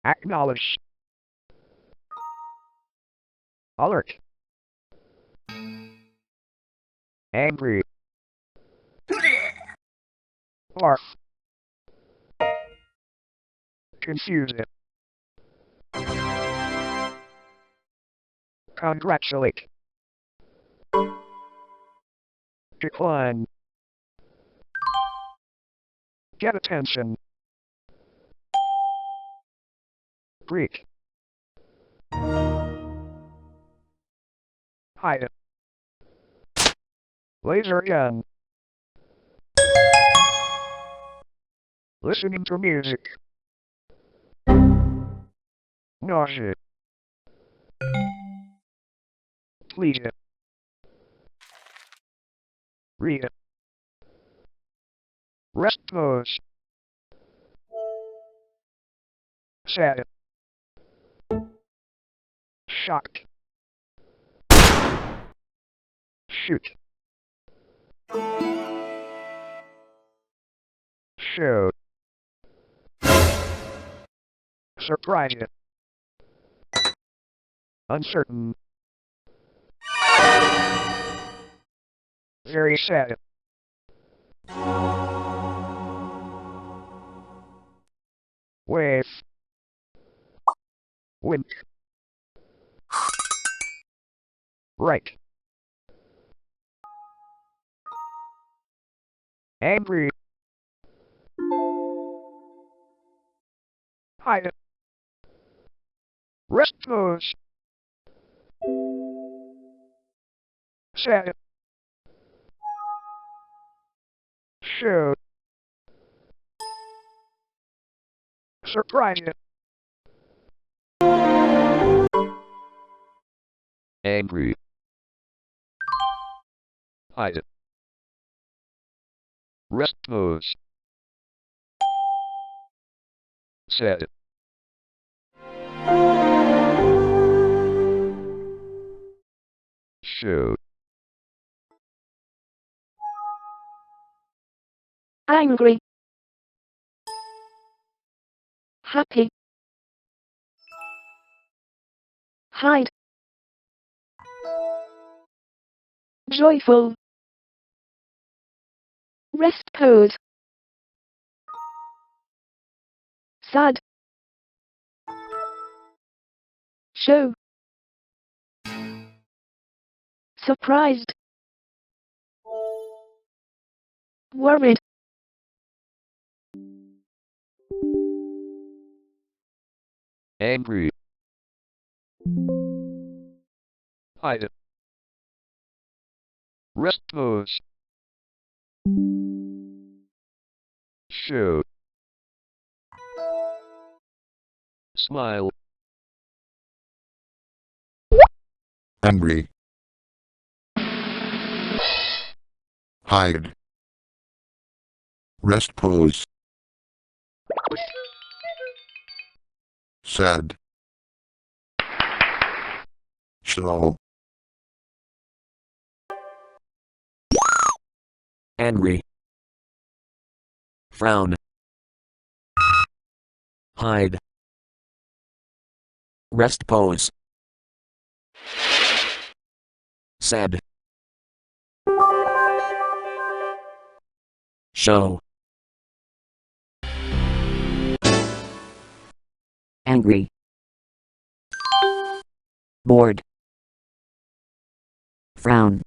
Acknowledge. Alert. Angry. Barf. Confused. Congratulate. Decline. Get attention. Greek. Hide. Laser gun. Listening to music. Nausea. Please. Read. Rest pose. Sad. Shocked. Shoot. Show. Surprise. Uncertain. Very sad. Wave. Wink. Right. Angry. Hide. Rest pose. Sad. Show. Surprise. Angry. Hide. Rest pose. Sad. Show. Angry. Happy. Hide. Joyful. Rest pose. Sad. Show. Surprised. Worried. Angry. Hide. Rest pose. Show. Smile. Angry. Hide. Rest pose. Sad. Show. Angry. Frown. Hide. Rest pose. Sad. Show. Angry. Bored. Frown.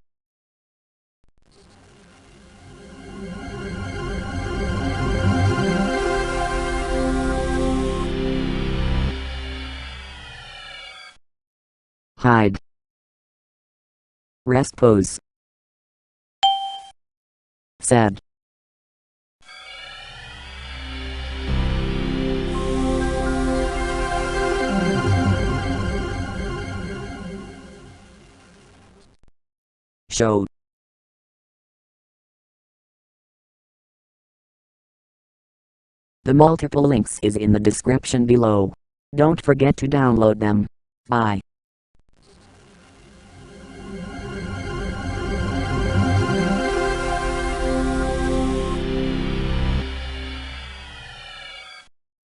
Hide. Rest pose. Sad. Show. The multiple links is in the description below. Don't forget to download them. Bye.